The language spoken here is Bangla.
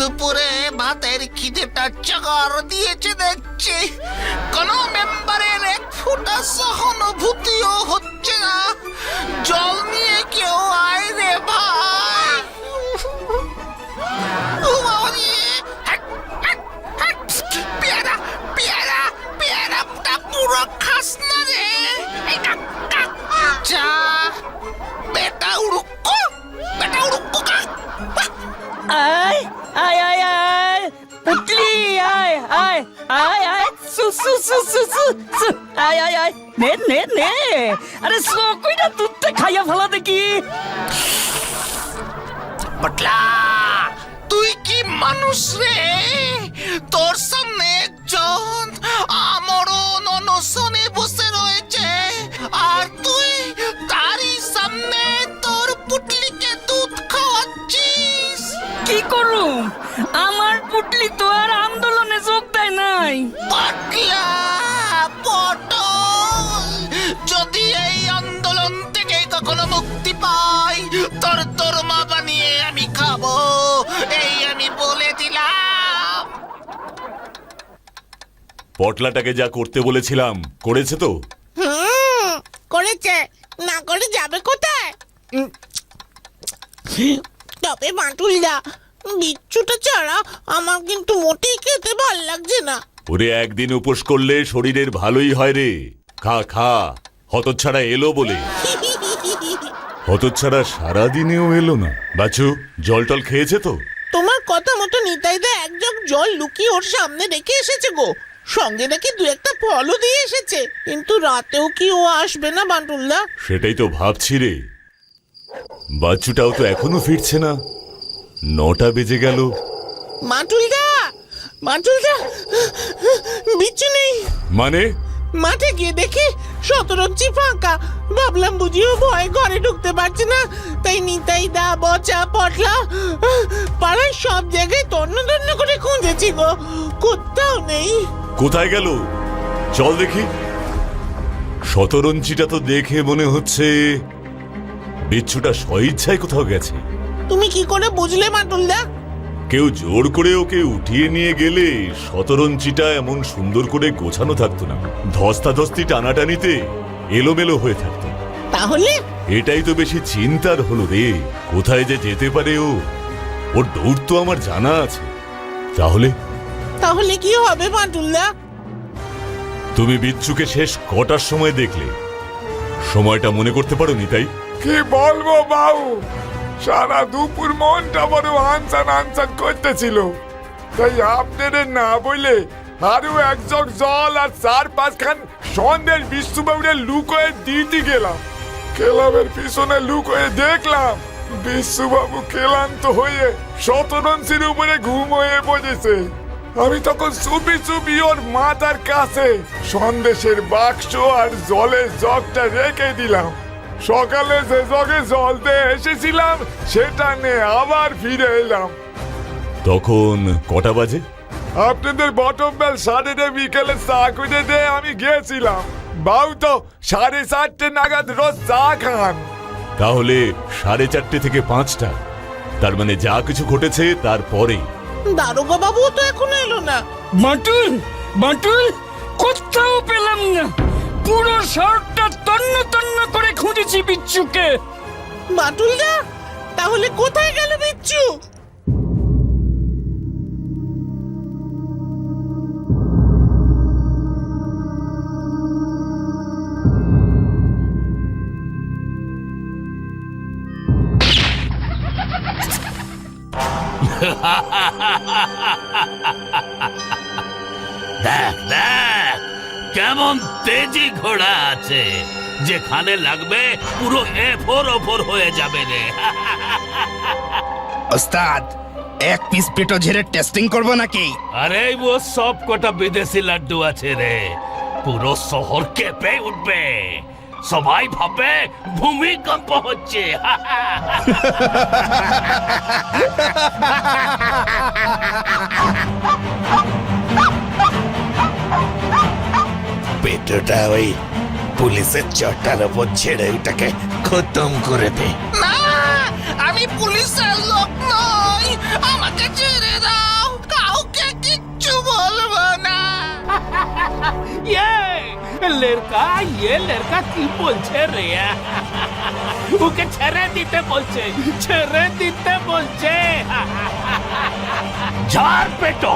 দুপুরে ভাতের খিদেটা চগর দিয়েছে দেখছি। কোন মেম্বারের এক ফুটা সহানুভূতিও হচ্ছে না। জল নিয়ে কেউ আয় রে ভাই। ও বাবা রে, হ্যাট, হ্যাট, হ্যাট। পেয়ারা পেয়ারা পেয়ারাটা পুরো খাস না রে। এই কাক, কাক। যা বেটা উড়ুক্কো, বেটা উড়ুক্কো কাক। আয় আয় আয় আয় পুটলি আয় আয় আয় আয় সু সু সু সু সু সু আয় আয় আয় নে নে নে আরে সকইটা দুধটা খাইয়া ফেলা দেখি। পটলা, তুই কি মানুষ রে? তোর সামনে একজন আমরণ অনশনে বসে রয়েছে, আর তুই তারই সামনে তোর পুটলিকে দুধ খাওয়াচ্ছিস। কি করুম, আমার পুটলি তো আর আন্দোলনে যোগ দেয় নাই। পটলা, পটল, যদি এই আন্দোলন থেকে কখনো মুক্তি পাই, তোর তোর মা বানিয়ে আমি খাবো, এই আমি বলে দিলাম। পটলাটাকে যা করতে বলেছিলাম করেছে তো? করেছে, না করে যাবে কোথায়? তবে বাটুলদা, বিচ্ছুটা ছাড়া আমার কিন্তু মোটেই খেতে ভাল লাগছে না। ওরে একদিন উপোস করলে শরীরের ভালোই হয় রে। খা খা, হতচ্ছাড়া এলো বলে। হতচ্ছাড়া সারাদিনেও এলো না। বাছু, জল টল খেয়েছে তো? তোমার কথা মতো নিতাইদা এক জগ জল লুকিয়ে ওর সামনে রেখে এসেছে গো। সঙ্গে নাকি দু একটা ফলও দিয়ে এসেছে। কিন্তু রাতেও কি ও আসবে না বাটুলদা? সেটাই তো ভাবছি রে। বাচ্চুটাও তো এখনো ফিরছে না। 9টা বেজে গেল। বাটুলদা, বাটুলদা, বিচ্ছু নেই। মানে? মাঠে গিয়ে দেখি শতরঞ্চি ফাঁকা। ভাবলাম বুঝিও ভয় ঘরে ঢুকতে পারছে না, তাই নিতাইদা, বচা, পটলা পাড়ায় সব জায়গায় তন্ন তন্ন করে খুঁজেছি গো, কোথাও নেই। কোথায় গেল? চল দেখি। শতরঞ্চিটা তো দেখে মনে হচ্ছে বিচ্ছুটা স্বইচ্ছায় কোথাও গেছে। তুমি কি করে বুঝলে বাটুলদা? কেউ জোর করে ওকে উঠিয়ে নিয়ে গেলে শতরঞ্চিটা এমন সুন্দর করে গোছানো থাকতো না। ধস্তাধস্তি টানাটানিতে এলোমেলো হয়ে থাকতো। তাহলে এটাই তো বেশি চিন্তার হলো রে। কোথায় যে যেতে পারে ও? ওর দৌড় তো আমার জানা আছে। তাহলে তাহলে কি হবে বাটুলদা? তুমি বিচ্ছুকে শেষ কটার সময় দেখলে? সময়টা মনে করতে পারো নি? তাই কি বলবো বাবু, সারা দুপুর মনটা বড় আনসান আনসান করতেছিল। তাই আপনাদের না বলে আরো এক জগ জল আর 4-5 খান সন্দেশ বিশ্ববাবুরে লুকোয়ে দিতে গেলাম। ক্লাবের পিছনে লুকোয়ে দেখলাম বিশ্ববাবু ক্লান্ত হয়ে শতরঞ্চির উপরে ঘুম হয়ে পড়েছে। আমি তখন চুপি চুপি ওর মাথার কাছে সন্দেশের বাক্স আর জলের জগটা রেখে দিলাম। সকালে যে জগে জল দিয়ে এসেছিলাম সেটা নিয়ে আবার ফিরে এলাম। তখন কটা বাজে? আপনাদের বটম বেল 4:30 বিকেলে চা করে দিয়ে আমি গিয়েছিলাম। বাবু তো 4:30 নাগাদ রোজ চা খান। তাহলে 4:30 থেকে 5টা, তার মানে যা কিছু ঘটেছে তারপরে। দারোগা বাবুও তো এখনো এলো না। বাটুল বাটুল কোথাও পেলাম না। পুরো শহরটা তন্ন তন্ন করে খুঁজেছি বিচ্ছুকে। বাটুলদা, তাহলে কোথায় গেল বিচ্ছু? দেখ দেখ কেমন তেজি ঘোড়া আছে, যেখানে লাগবে পুরো এফোর ওফোর হয়ে যাবে রে। ওস্তাদ, এক পিস পেটো ঝেড়ে টেস্টিং করবো নাকি? আরে ও সব কটা বিদেশি লাড্ডু আছে রে, পুরো শহর কেঁপে উঠবে। সবাই ভাবে ভূমিকম্প হচ্ছে। পেটোটা ওই পুলিশের চটার ওপর ছেড়ে ওটাকে খতম করে দে। না, আমি পুলিশের লোক নই, আমাকে ছেড়ে দাও। লড়কা কি বলছে রে ওকে ছেড়ে দিতে বলছে ঝাড় পেটো